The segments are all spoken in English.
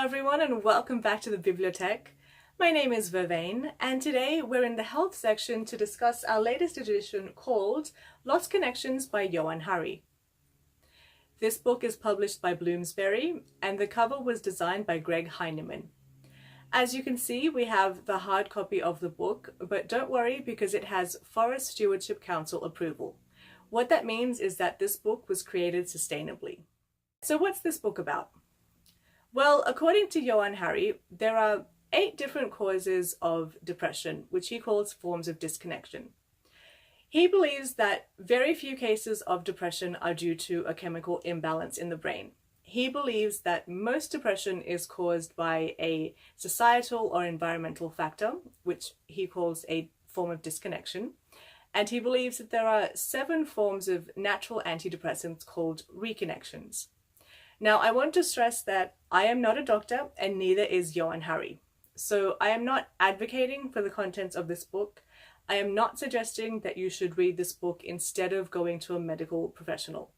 everyone and welcome back to the Bibliotek. My name is Vervain and today we're in the health section to discuss our latest edition called Lost Connections by Johann Hari. This book is published by Bloomsbury and the cover was designed by Greg Heinemann. As you can see, we have the hard copy of the book, but don't worry because it has Forest Stewardship Council approval. What that means is that this book was created sustainably. So what's this book about? Well, according to Johann Hari, there are 8 different causes of depression, which he calls forms of disconnection. He believes that very few cases of depression are due to a chemical imbalance in the brain. He believes that most depression is caused by a societal or environmental factor, which he calls a form of disconnection. And he believes that there are 7 forms of natural antidepressants called reconnections. Now, I want to stress that I am not a doctor and neither is Johann Hari. So I am not advocating for the contents of this book. I am not suggesting that you should read this book instead of going to a medical professional.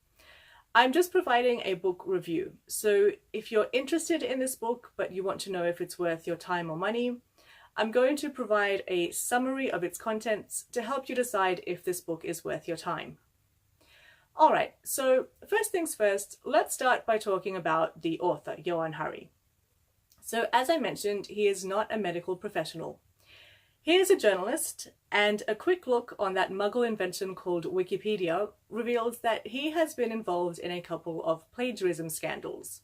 I'm just providing a book review. So if you're interested in this book, but you want to know if it's worth your time or money, I'm going to provide a summary of its contents to help you decide if this book is worth your time. Alright, so first things first, let's start by talking about the author, Johann Hari. So as I mentioned, he is not a medical professional. He is a journalist, and a quick look on that muggle invention called Wikipedia reveals that he has been involved in a couple of plagiarism scandals.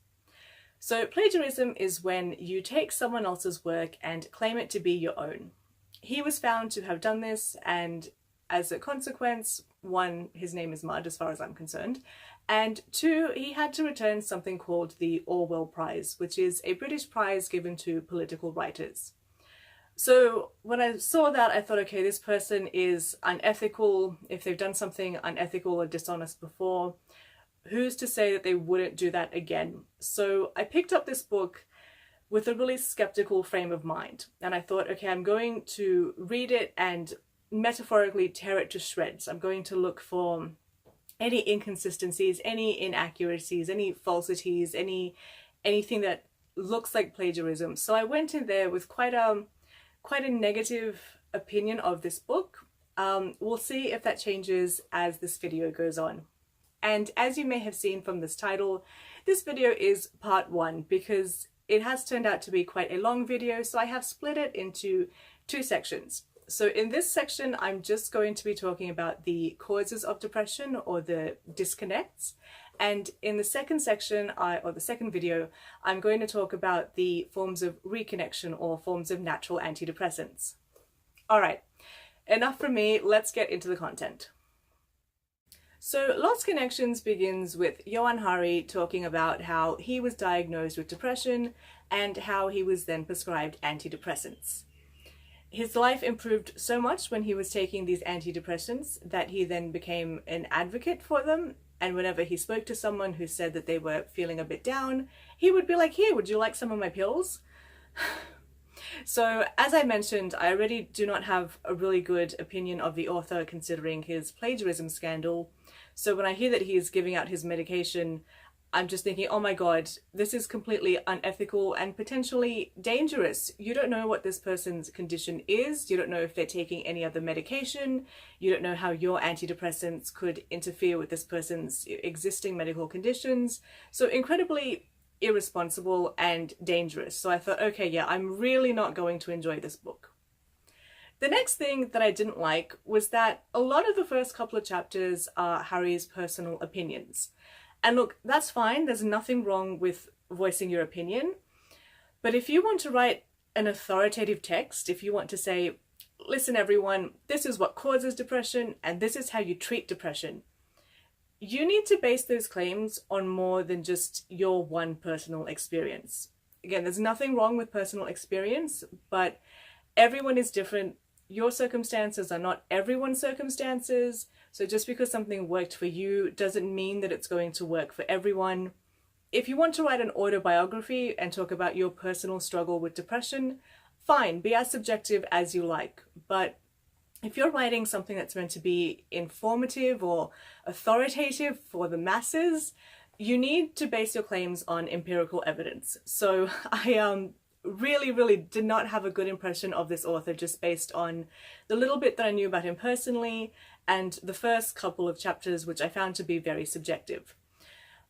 So plagiarism is when you take someone else's work and claim it to be your own. He was found to have done this, and as a consequence, 1, his name is mud as far as I'm concerned, and 2, he had to return something called the Orwell Prize, which is a British prize given to political writers. So when I saw that, I thought, okay, this person is unethical. If they've done something unethical or dishonest before, who's to say that they wouldn't do that again? So I picked up this book with a really skeptical frame of mind, and I thought, okay, I'm going to read it and metaphorically tear it to shreds. I'm going to look for any inconsistencies, any inaccuracies, any falsities, anything that looks like plagiarism. So I went in there with quite a negative opinion of this book. We'll see if that changes as this video goes on. And as you may have seen from this title, this video is part 1 because it has turned out to be quite a long video, so I have split it into 2 sections. So in this section, I'm just going to be talking about the causes of depression or the disconnects. And in the second section, or the second video, I'm going to talk about the forms of reconnection or forms of natural antidepressants. All right, enough from me, let's get into the content. So Lost Connections begins with Johann Hari talking about how he was diagnosed with depression and how he was then prescribed antidepressants. His life improved so much when he was taking these antidepressants that he then became an advocate for them, and whenever he spoke to someone who said that they were feeling a bit down, he would be like, here, would you like some of my pills? So as I mentioned, I already do not have a really good opinion of the author considering his plagiarism scandal. So when I hear that he is giving out his medication, I'm just thinking, oh my god, this is completely unethical and potentially dangerous. You don't know what this person's condition is. You don't know if they're taking any other medication. You don't know how your antidepressants could interfere with this person's existing medical conditions. So incredibly irresponsible and dangerous. So I thought, okay, yeah, I'm really not going to enjoy this book. The next thing that I didn't like was that a lot of the first couple of chapters are Hari's personal opinions. And look, that's fine, there's nothing wrong with voicing your opinion, but if you want to write an authoritative text, if you want to say, listen everyone, this is what causes depression and this is how you treat depression, you need to base those claims on more than just your one personal experience. Again, there's nothing wrong with personal experience, but everyone is different. Your circumstances are not everyone's circumstances. So just because something worked for you doesn't mean that it's going to work for everyone. If you want to write an autobiography and talk about your personal struggle with depression, fine, be as subjective as you like. But if you're writing something that's meant to be informative or authoritative for the masses, you need to base your claims on empirical evidence. So I really did not have a good impression of this author just based on the little bit that I knew about him personally and the first couple of chapters, which I found to be very subjective.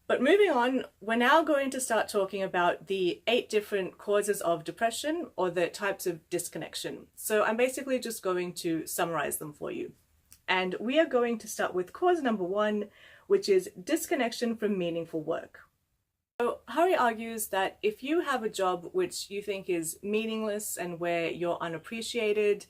But moving on, we're now going to start talking about the 8 different causes of depression, or the types of disconnection. So I'm basically just going to summarize them for you. And we are going to start with cause number 1, which is disconnection from meaningful work. So Hari argues that if you have a job which you think is meaningless and where you're unappreciated,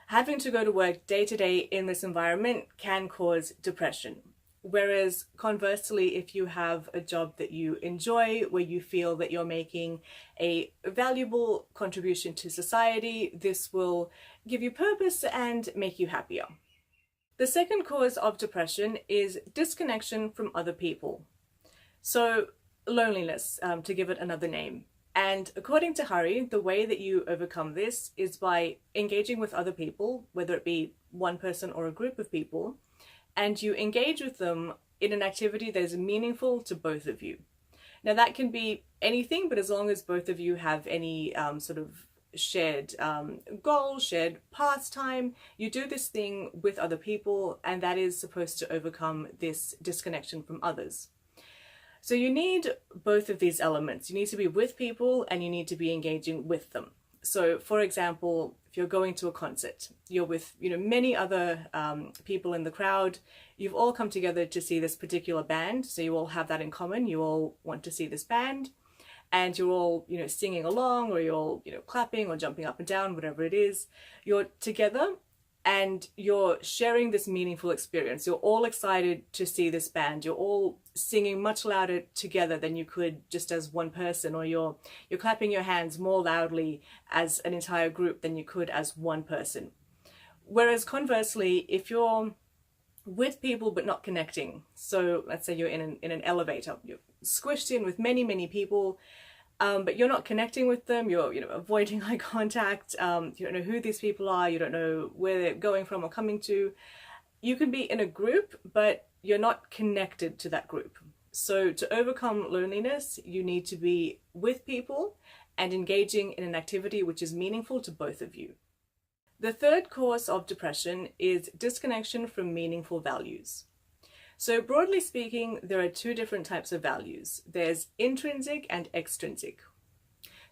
having to go to work day to day in this environment can cause depression. Whereas conversely, if you have a job that you enjoy, where you feel that you're making a valuable contribution to society, this will give you purpose and make you happier. The second cause of depression is disconnection from other people. So loneliness, to give it another name. And according to Hari, the way that you overcome this is by engaging with other people, whether it be one person or a group of people, and you engage with them in an activity that is meaningful to both of you. Now that can be anything, but as long as both of you have any sort of shared goal, shared pastime, you do this thing with other people, and that is supposed to overcome this disconnection from others. So you need both of these elements. You need to be with people and you need to be engaging with them. So for example, if you're going to a concert, you're with many other people in the crowd, you've all come together to see this particular band, so you all have that in common, you all want to see this band, and you're all singing along, or you're all clapping or jumping up and down, whatever it is. You're together and you're sharing this meaningful experience. You're all excited to see this band. You're all singing much louder together than you could just as one person, or you're clapping your hands more loudly as an entire group than you could as one person. Whereas conversely, if you're with people but not connecting, so let's say you're in an elevator, you're squished in with many people, but you're not connecting with them, you're avoiding eye contact, you don't know who these people are, you don't know where they're going from or coming to. You can be in a group, but you're not connected to that group. So to overcome loneliness, you need to be with people and engaging in an activity which is meaningful to both of you. The third cause of depression is disconnection from meaningful values. So broadly speaking, there are 2 different types of values. There's intrinsic and extrinsic.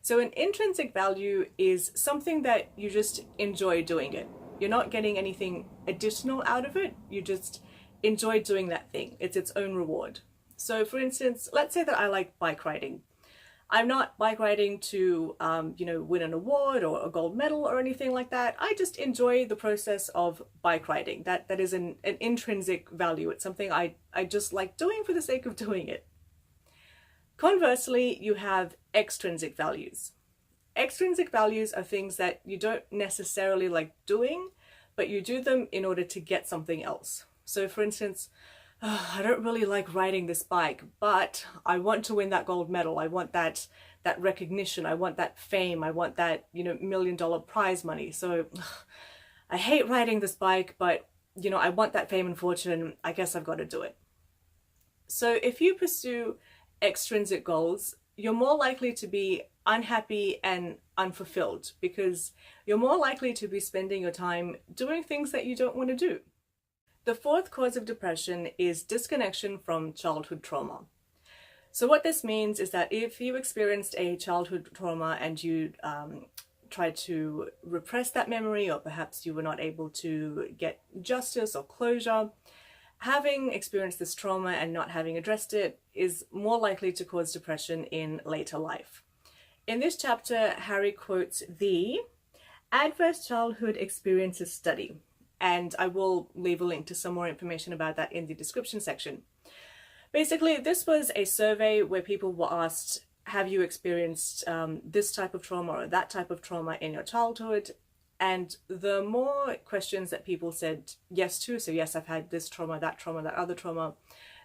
So an intrinsic value is something that you just enjoy doing it. You're not getting anything additional out of it. You just enjoy doing that thing. It's its own reward. So for instance, let's say that I like bike riding. I'm not bike riding to, win an award or a gold medal or anything like that. I just enjoy the process of bike riding. That is an intrinsic value. It's something I just like doing for the sake of doing it. Conversely, you have extrinsic values. Extrinsic values are things that you don't necessarily like doing, but you do them in order to get something else. So for instance, I don't really like riding this bike, but I want to win that gold medal. I want that recognition. I want that fame. I want that, $1 million prize money. So I hate riding this bike, but, I want that fame and fortune. I guess I've got to do it. So if you pursue extrinsic goals, you're more likely to be unhappy and unfulfilled because you're more likely to be spending your time doing things that you don't want to do. The fourth cause of depression is disconnection from childhood trauma. So what this means is that if you experienced a childhood trauma and you tried to repress that memory, or perhaps you were not able to get justice or closure, having experienced this trauma and not having addressed it is more likely to cause depression in later life. In this chapter, Hari quotes the Adverse Childhood Experiences Study, and I will leave a link to some more information about that in the description section. Basically, this was a survey where people were asked, have you experienced this type of trauma or that type of trauma in your childhood? And the more questions that people said yes to, so yes, I've had this trauma, that other trauma,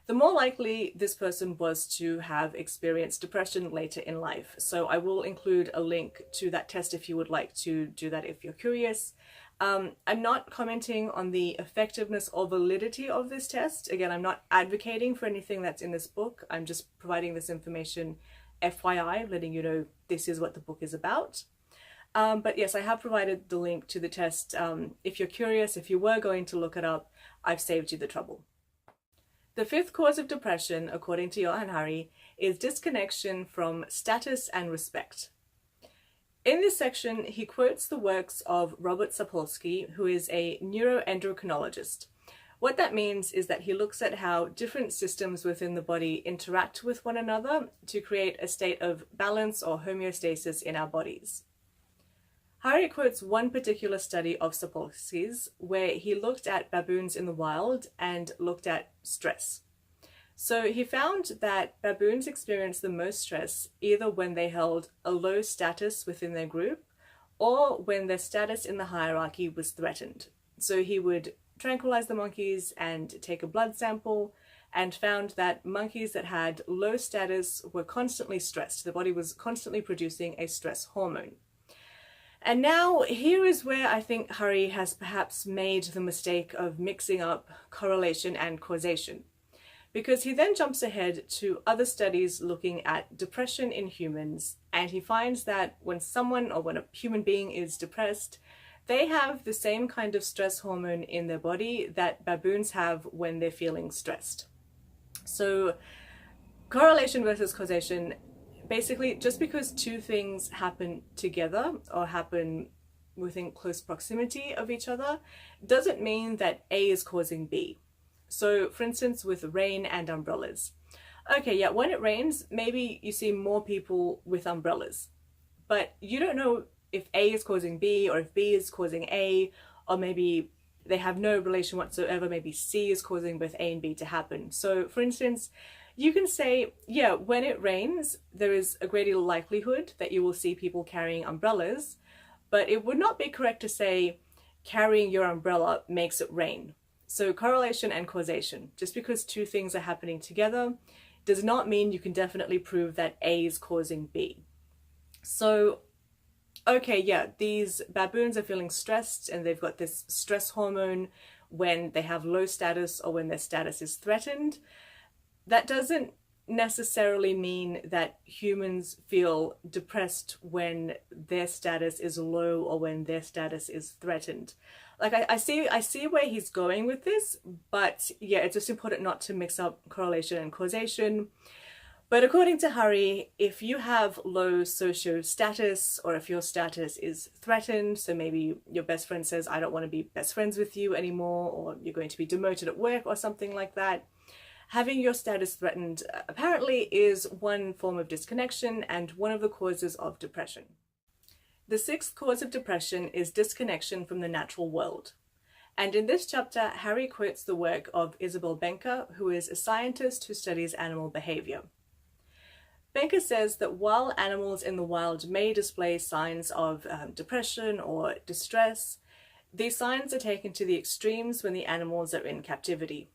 the more likely this person was to have experienced depression later in life. So I will include a link to that test if you would like to do that if you're curious. I'm not commenting on the effectiveness or validity of this test. Again, I'm not advocating for anything that's in this book. I'm just providing this information FYI, letting you know this is what the book is about. But yes, I have provided the link to the test. If you're curious, if you were going to look it up, I've saved you the trouble. The fifth cause of depression, according to Johann Hari, is disconnection from status and respect. In this section, he quotes the works of Robert Sapolsky, who is a neuroendocrinologist. What that means is that he looks at how different systems within the body interact with one another to create a state of balance or homeostasis in our bodies. Hari quotes one particular study of Sapolsky's where he looked at baboons in the wild and looked at stress. So he found that baboons experienced the most stress either when they held a low status within their group or when their status in the hierarchy was threatened. So he would tranquilize the monkeys and take a blood sample and found that monkeys that had low status were constantly stressed. The body was constantly producing a stress hormone. And now here is where I think Hari has perhaps made the mistake of mixing up correlation and causation, because he then jumps ahead to other studies looking at depression in humans, and he finds that when a human being is depressed, they have the same kind of stress hormone in their body that baboons have when they're feeling stressed. So correlation versus causation, basically just because two things happen together or happen within close proximity of each other doesn't mean that A is causing B. So for instance, with rain and umbrellas. Okay, yeah, when it rains, maybe you see more people with umbrellas, but you don't know if A is causing B or if B is causing A, or maybe they have no relation whatsoever. Maybe C is causing both A and B to happen. So for instance, you can say, yeah, when it rains, there is a greater likelihood that you will see people carrying umbrellas, but it would not be correct to say carrying your umbrella makes it rain. So correlation and causation, just because two things are happening together does not mean you can definitely prove that A is causing B. So, okay, yeah, these baboons are feeling stressed and they've got this stress hormone when they have low status or when their status is threatened. That doesn't necessarily mean that humans feel depressed when their status is low or when their status is threatened. Like I see where he's going with this, but yeah, it's just important not to mix up correlation and causation. But according to Hari, if you have low socio status, or if your status is threatened, so maybe your best friend says, I don't want to be best friends with you anymore, or you're going to be demoted at work or something like that, having your status threatened apparently is one form of disconnection and one of the causes of depression. The sixth cause of depression is disconnection from the natural world. And in this chapter, Hari quotes the work of Isabel Benker, who is a scientist who studies animal behavior. Benker says that while animals in the wild may display signs of depression or distress, these signs are taken to the extremes when the animals are in captivity.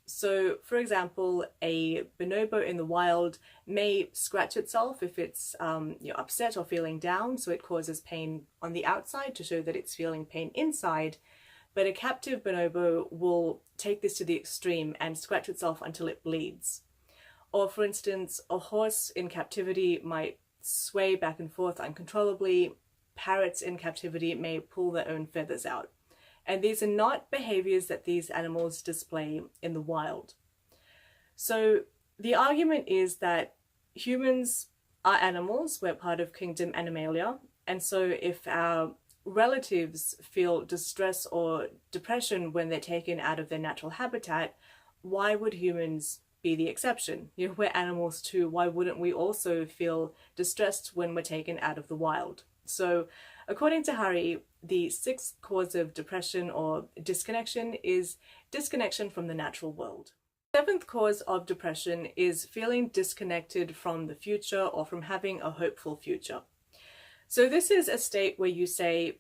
So, for example, a bonobo in the wild may scratch itself if it's upset or feeling down, so it causes pain on the outside to show that it's feeling pain inside. But a captive bonobo will take this to the extreme and scratch itself until it bleeds. Or, for instance, a horse in captivity might sway back and forth uncontrollably. Parrots in captivity may pull their own feathers out. And these are not behaviors that these animals display in the wild. So the argument is that humans are animals, we're part of kingdom Animalia, and so if our relatives feel distress or depression when they're taken out of their natural habitat, why would humans be the exception? You know, we're animals too, why wouldn't we also feel distressed when we're taken out of the wild? So according to Hari, the sixth cause of depression or disconnection is disconnection from the natural world. The seventh cause of depression is feeling disconnected from the future or from having a hopeful future. So this is a state where you say,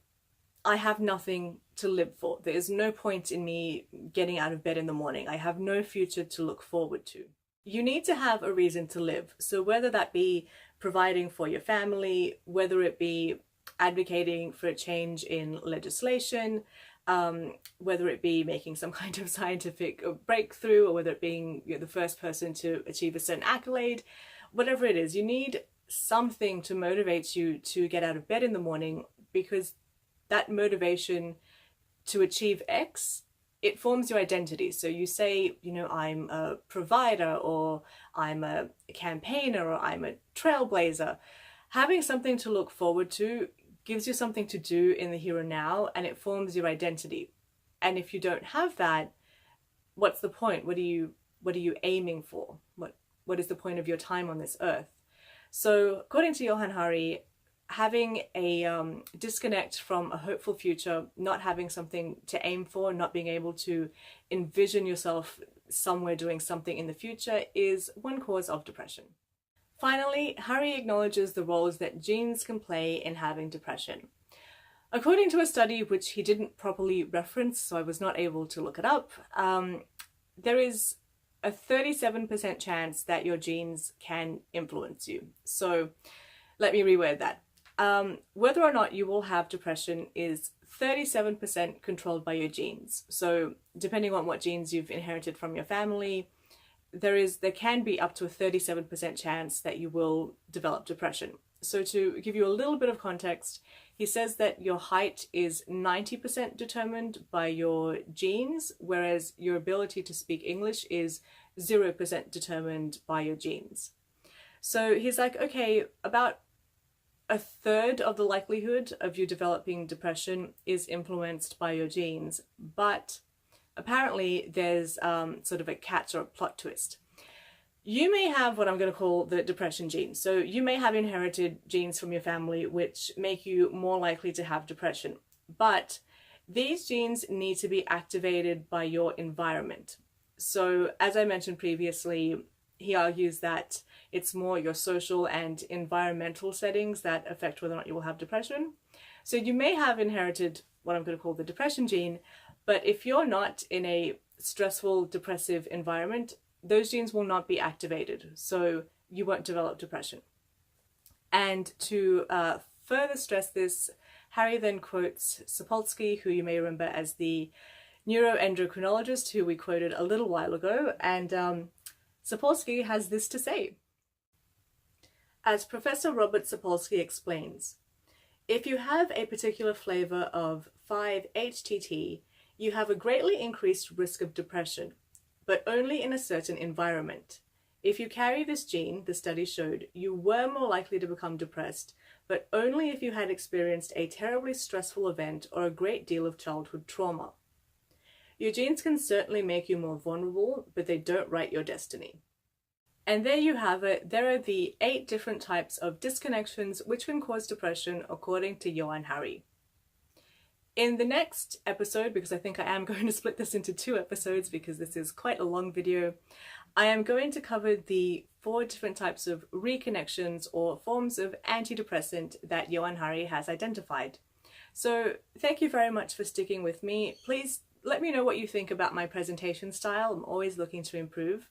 I have nothing to live for. There is no point in me getting out of bed in the morning. I have no future to look forward to. You need to have a reason to live. So whether that be providing for your family, whether it be advocating for a change in legislation, whether it be making some kind of scientific breakthrough, or whether it being the first person to achieve a certain accolade, whatever it is, you need something to motivate you to get out of bed in the morning, because that motivation to achieve X, it forms your identity. So you say, I'm a provider, or I'm a campaigner, or I'm a trailblazer. Having something to look forward to gives you something to do in the here and now, and it forms your identity. And if you don't have that, what's the point? What are you aiming for? What is the point of your time on this earth? So according to Johann Hari, having a disconnect from a hopeful future, not having something to aim for, not being able to envision yourself somewhere doing something in the future, is one cause of depression. Finally, Hari acknowledges the roles that genes can play in having depression. According to a study which he didn't properly reference, so I was not able to look it up, there is a 37% chance that your genes can influence you. So let me reword that. Whether or not you will have depression is 37% controlled by your genes. So depending on what genes you've inherited from your family, there can be up to a 37% chance that you will develop depression. So to give you a little bit of context, he says that your height is 90% determined by your genes, whereas your ability to speak English is 0% determined by your genes. So he's like, okay, about a third of the likelihood of you developing depression is influenced by your genes, but apparently there's sort of a catch or a plot twist. You may have what I'm going to call the depression gene. So you may have inherited genes from your family which make you more likely to have depression, but these genes need to be activated by your environment. So as I mentioned previously, he argues that it's more your social and environmental settings that affect whether or not you will have depression. So you may have inherited what I'm going to call the depression gene, but if you're not in a stressful, depressive environment, those genes will not be activated, so you won't develop depression. And to further stress this, Hari then quotes Sapolsky, who you may remember as the neuroendocrinologist who we quoted a little while ago, and Sapolsky has this to say. As Professor Robert Sapolsky explains, if you have a particular flavor of 5-HTT, you have a greatly increased risk of depression, but only in a certain environment. If you carry this gene, the study showed, you were more likely to become depressed, but only if you had experienced a terribly stressful event or a great deal of childhood trauma. Your genes can certainly make you more vulnerable, but they don't write your destiny. And there you have it. There are the 8 different types of disconnections which can cause depression according to Johann Hari. In the next episode, because I think I am going to split this into 2 episodes because this is quite a long video, I am going to cover the 4 different types of reconnections or forms of antidepressant that Johann Hari has identified. So thank you very much for sticking with me. Please let me know what you think about my presentation style. I'm always looking to improve.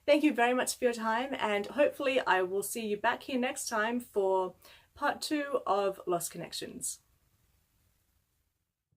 Thank you very much for your time, and hopefully I will see you back here next time for part 2 of Lost Connections.